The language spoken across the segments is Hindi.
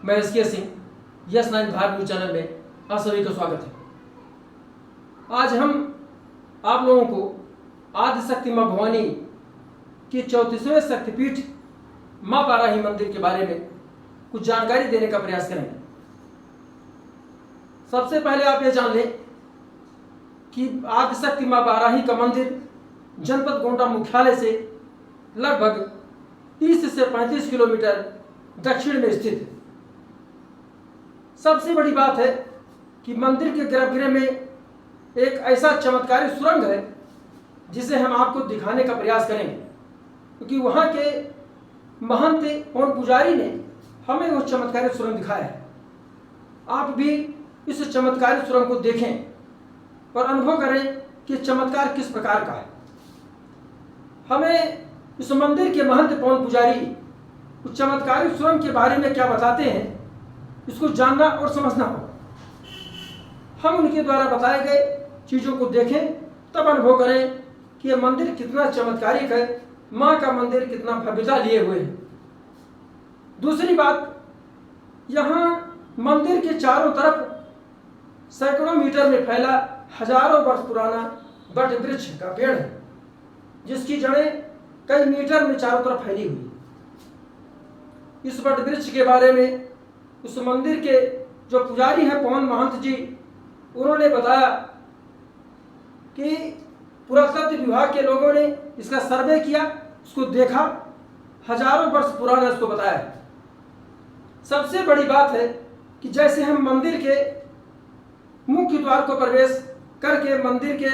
मैं एस के Singh, yes 9 Bharat news channel में आप सभी का स्वागत है। आज हम आप लोगों को आदिशक्ति माँ भवानी की 34वें शक्तिपीठ माँ बाराही मंदिर के बारे में कुछ जानकारी देने का प्रयास करेंगे। सबसे पहले आप ये जान लें कि आदिशक्ति माँ बाराही का मंदिर जनपद गोंडा मुख्यालय से लगभग 30 से 35 किलोमीटर दक्षिण में स्थित है। सबसे बड़ी बात है कि मंदिर के गर्भगृह में एक ऐसा चमत्कारी सुरंग है जिसे हम आपको दिखाने का प्रयास करेंगे, क्योंकि वहाँ के महंत और पुजारी ने हमें वो चमत्कारी सुरंग दिखाया है। आप भी इस चमत्कारी सुरंग को देखें और अनुभव करें कि चमत्कार किस प्रकार का है। हमें इस मंदिर के महंत पवन पुजारी उस चमत्कारी सुरंग के बारे में क्या बताते हैं, इसको जानना और समझना होगा। हम उनके द्वारा बताए गए चीज़ों को देखें, तब अनुभव करें कि यह मंदिर कितना चमत्कारिक है, माँ का मंदिर कितना भव्यता लिए हुए है। दूसरी बात, यहाँ मंदिर के चारों तरफ सैकड़ों मीटर में फैला हजारों वर्ष पुराना वट वृक्ष का पेड़ है, जिसकी जड़ें कई मीटर में चारों तरफ फैली हुई। इस वट वृक्ष के बारे में उस मंदिर के जो पुजारी हैं पवन महंत जी, उन्होंने बताया कि पुरातत्व विभाग के लोगों ने इसका सर्वे किया, उसको देखा, हजारों वर्ष पुराना इसको बताया। सबसे बड़ी बात है कि जैसे हम मंदिर के मुख्य द्वार को प्रवेश करके मंदिर के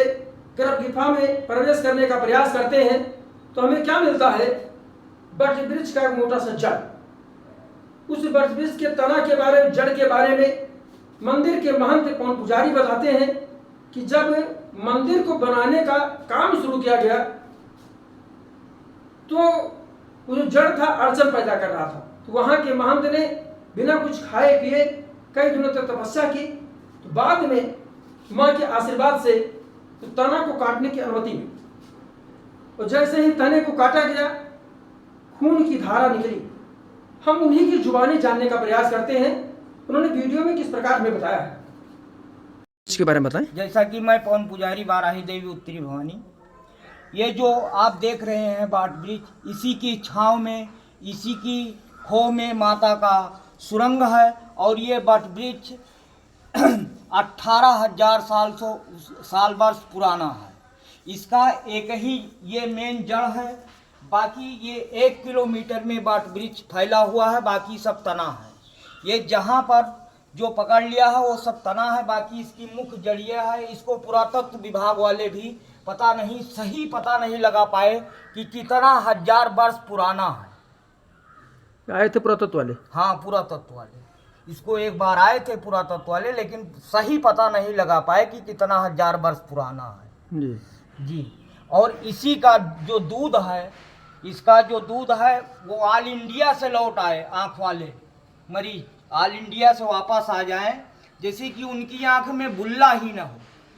गर्भ गुफा में प्रवेश करने का प्रयास करते हैं तो हमें क्या मिलता है? वट वृक्ष का एक मोटा सा जड़। उस वट वृक्ष के तना के बारे में, जड़ के बारे में मंदिर के महंत पवन पुजारी बताते हैं कि जब मंदिर को बनाने का काम शुरू किया गया तो वो जो जड़ था अड़चन पैदा कर रहा था, तो वहां के महंत ने बिना कुछ खाए पिए कई दिनों तक तपस्या की। तो बाद में माँ के आशीर्वाद से तो तना को काटने की अनुमति मिली, और जैसे ही तने को काटा गया खून की धारा निकली। हम उन्हीं की जुबानी जानने का प्रयास करते हैं, उन्होंने वीडियो में किस प्रकार हमें बताया है इसके बारे में बताएं। जैसा कि मैं पवन पुजारी बाराही देवी उत्तरी भवानी, ये जो आप देख रहे हैं वट वृक्ष, इसी की छांव में, इसी की खो में माता का सुरंग है। और ये वट वृक्ष 18,000 साल वर्ष पुराना है। इसका एक ही ये मेन जड़ है, बाकी ये 1 किलोमीटर में वट वृक्ष फैला हुआ है, बाकी सब तना है। ये जहाँ पर जो पकड़ लिया है वो सब तना है, बाकी इसकी मुख्य जड़िया है। इसको पुरातत्व विभाग वाले भी सही पता नहीं लगा पाए कि कितना हजार वर्ष पुराना है। आए थे पुरातत्व वाले? हाँ, पुरातत्व वाले इसको एक बार आए थे पुरातत्व वाले, लेकिन सही पता नहीं लगा पाए कि कितना हजार वर्ष पुराना है जी। और इसी का जो दूध है, इसका जो दूध है वो ऑल इंडिया से लौट आए। आँख वाले मरीज ऑल इंडिया से वापस आ जाएं, जैसे कि उनकी आँख में बुल्ला ही ना हो,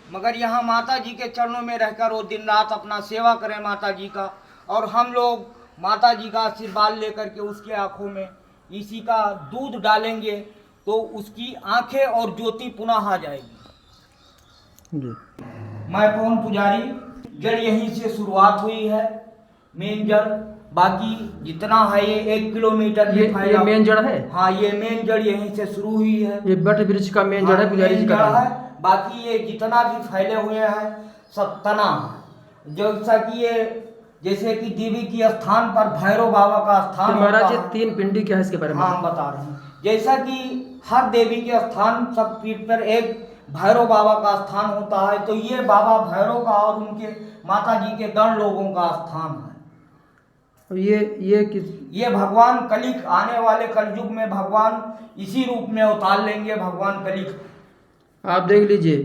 मगर यहाँ माता जी के चरणों में रहकर वो दिन रात अपना सेवा करें माता जी का। और हम लोग माता जी का आशीर्वाद लेकर के उसके आँखों में इसी का दूध डालेंगे तो उसकी आँखें और ज्योति पुनः आ जाएगी जी। मैं पवन पुजारी, जड़ यहीं से शुरुआत हुई है, मेन जड़। बाकी जितना है ये 1 किलोमीटर में फैला। ये मेन जड़ है? हाँ, ये मेन जड़ यहीं से शुरू हुई है। ये वट वृक्ष का मेन जड़ है, पुजारी जी का है। बाकी ये जितना भी फैले हुए हैं सब तना है। जैसा कि ये जैसे कि देवी की स्थान पर भैरव बाबा का स्थान। महाराज जी 3 पिंडी क्या है इसके बारे में? हाँ, बता रहे हैं। जैसा कि हर देवी के स्थान सब पीठ पर एक भैरव बाबा का स्थान होता है, तो ये बाबा भैरव का और उनके माता जी के गण लोगों का स्थान है। ये भगवान कलिक, आने वाले कलयुग में भगवान इसी रूप में अवतार लेंगे, भगवान कलिक। आप देख लीजिए,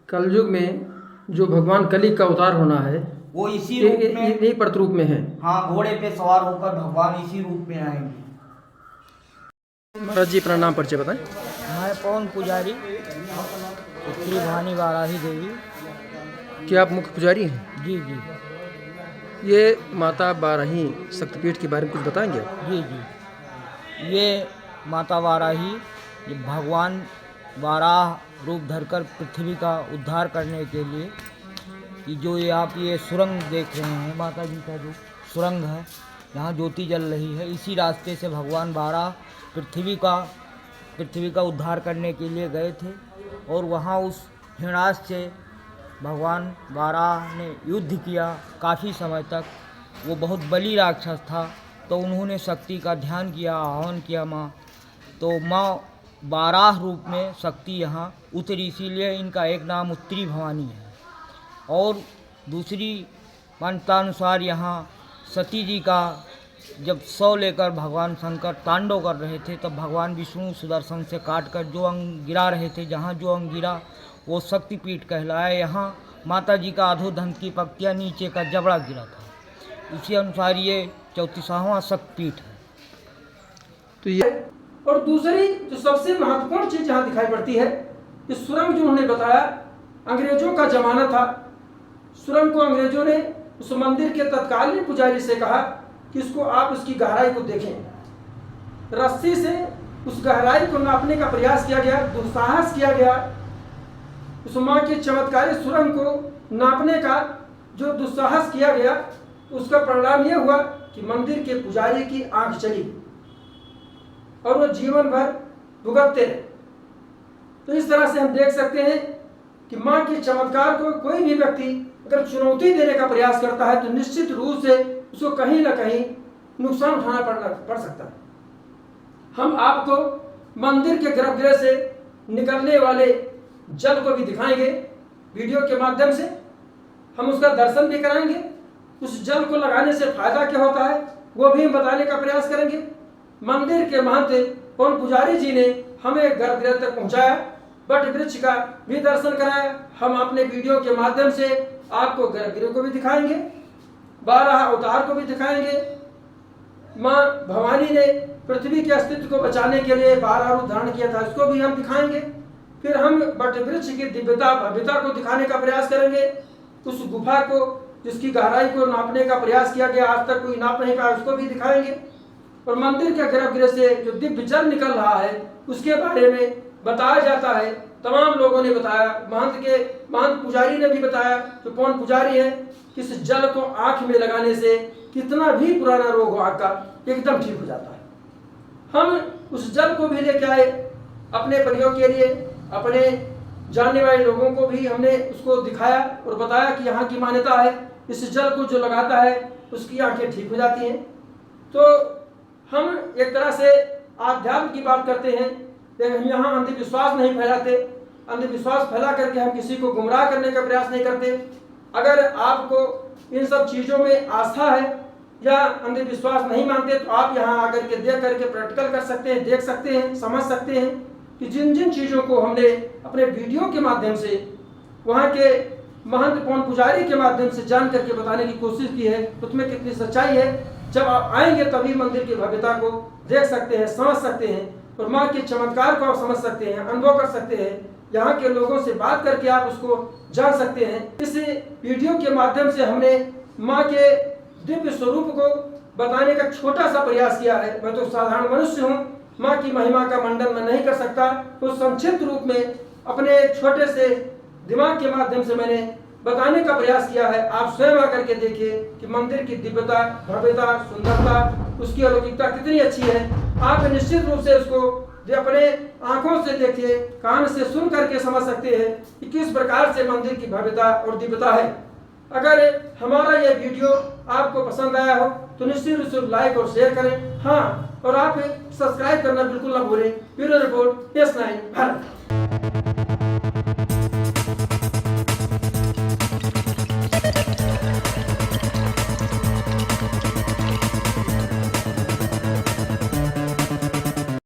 कलयुग में जो भगवान कलिक का अवतार होना है वो इसी रूप में, यही प्रतिरूप में है। हाँ, घोड़े पे सवार होकर भगवान इसी रूप में आएंगे। महाराज जी अपना नाम परिचय बताएं। मैं पवन पुजारी, उत्तरी भवानी बाराही देवी। क्या आप मुख्य पुजारी हैं? जी जी। ये माता बाराही शक्तिपीठ के बारे में कुछ बताएंगे? जी जी। ये माता वाराही भगवान वाराह रूप धरकर पृथ्वी का उद्धार करने के लिए कि जो ये आप ये सुरंग देख रहे हैं, माता जी का जो सुरंग है, यहाँ ज्योति जल रही है, इसी रास्ते से भगवान वाराह पृथ्वी का उद्धार करने के लिए गए थे। और वहाँ उस हिरणाक्ष से भगवान वाराह ने युद्ध किया काफ़ी समय तक। वो बहुत बली राक्षस था, तो उन्होंने शक्ति का ध्यान किया, आह्वान किया माँ, तो माँ वाराह रूप में शक्ति यहाँ उतरी, इसीलिए इनका एक नाम उत्तरी भवानी है। और दूसरी मान्यतानुसार यहाँ सती जी का जब शव लेकर भगवान शंकर तांडव कर रहे थे, तब भगवान विष्णु सुदर्शन से काटकर जो अंग गिरा रहे थे, जहाँ जो अंग गिरा वो शक्तिपीठ कहलाया। यहाँ माता जी का अधोदंत की पंक्तियाँ, नीचे का जबड़ा गिरा था। इसी अनुसार ये 34वां शक्तिपीठ है। तो ये और दूसरी जो सबसे महत्वपूर्ण चीज यहाँ दिखाई पड़ती है, इस सुरंग जो उन्होंने बताया, अंग्रेजों का जमाना था। सुरंग को अंग्रेजों ने उस मंदिर के तत्कालीन पुजारी से कहा कि इसको आप उसकी गहराई को देखें। रस्सी से उस गहराई को नापने का प्रयास किया गया, दुस्साहस किया गया। उस माँ के चमत्कारी सुरंग को नापने का जो दुस्साहस किया गया, उसका परिणाम यह हुआ कि मंदिर के पुजारी की आंख चली और वो जीवन भर भुगतते रहे। तो इस तरह से हम देख सकते हैं कि माँ के चमत्कार को कोई भी व्यक्ति अगर चुनौती देने का प्रयास करता है तो निश्चित रूप से उसको कहीं ना कहीं नुकसान उठाना पड़ सकता है। हम आपको मंदिर के गर्भगृह से निकलने वाले जल को भी दिखाएंगे वीडियो के माध्यम से। हम उसका दर्शन भी कराएंगे। उस जल को लगाने से फायदा क्या होता है वो भी हम बताने का प्रयास करेंगे। मंदिर के महंत पवन पुजारी जी ने हमें गर्भगृह तक पहुंचाया, बट वृक्ष का भी दर्शन कराया। हम अपने वीडियो के माध्यम से आपको गर्भगृह को भी दिखाएंगे, 12 अवतार को भी दिखाएंगे। माँ भवानी ने पृथ्वी के अस्तित्व को बचाने के लिए 12 रूप धारण किया था, इसको भी हम दिखाएंगे। फिर हम बट वृक्ष की दिव्यता भव्यता को दिखाने का प्रयास करेंगे। उस गुफा को जिसकी गहराई को नापने का प्रयास किया गया, आज तक कोई नाप नहीं पाया, उसको भी दिखाएंगे। और मंदिर के गर्भगृह से जो दिव्य जल निकल रहा है उसके बारे में बताया जाता है। तमाम लोगों ने बताया, महंत पुजारी ने भी बताया, जो पवन पुजारी है, कि इस जल को आंख में लगाने से कितना भी पुराना रोग हो आंख का एकदम ठीक हो जाता है। हम उस जल को भी लेके आए अपने प्रयोग के लिए, अपने जानने वाले लोगों को भी हमने उसको दिखाया और बताया कि यहाँ की मान्यता है इस जल को जो लगाता है उसकी आंखें ठीक हो जाती हैं। तो हम एक तरह से आध्यात्म की बात करते हैं, लेकिन हम यहाँ अंधविश्वास नहीं फैलाते। अंधविश्वास फैला करके हम किसी को गुमराह करने का प्रयास नहीं करते। अगर आपको इन सब चीज़ों में आस्था है या अंधविश्वास नहीं मानते तो आप यहाँ आकर के देख करके प्रैक्टिकल कर सकते हैं, देख सकते हैं, समझ सकते हैं कि जिन जिन चीज़ों को हमने अपने वीडियो के माध्यम से वहाँ के महंत पवन पुजारी के माध्यम से जान करके बताने की कोशिश की है, उसमें कितनी सच्चाई है। जब आप आएंगे तभी मंदिर की भव्यता को देख सकते हैं, समझ सकते हैं और माँ के चमत्कार को आप समझ सकते हैं, अनुभव कर सकते हैं। यहाँ के लोगों से बात करके आप उसको जान सकते हैं। इस वीडियो के माध्यम से हमने माँ के दिव्य स्वरूप को बताने का छोटा सा प्रयास किया है। मैं तो साधारण मनुष्य हूँ, माँ की महिमा का मंडन मैं नहीं कर सकता, तो संक्षिप्त रूप में अपने छोटे से दिमाग के माध्यम से मैंने बताने का प्रयास किया है। आप स्वयं आकर के देखिए कि मंदिर की दिव्यता, भव्यता, सुंदरता, उसकी अलौकिकता कितनी अच्छी है। आप निश्चित रूप से उसको अपने आंखों से देखिए, कान से सुन करके समझ सकते हैं कि किस प्रकार से मंदिर की भव्यता और दिव्यता है। अगर हमारा यह वीडियो आपको पसंद आया हो तो निश्चित रूप से लाइक और शेयर करें। हाँ, और आप सब्सक्राइब करना बिल्कुल ना भूलें। Bureau report S9 Bharat.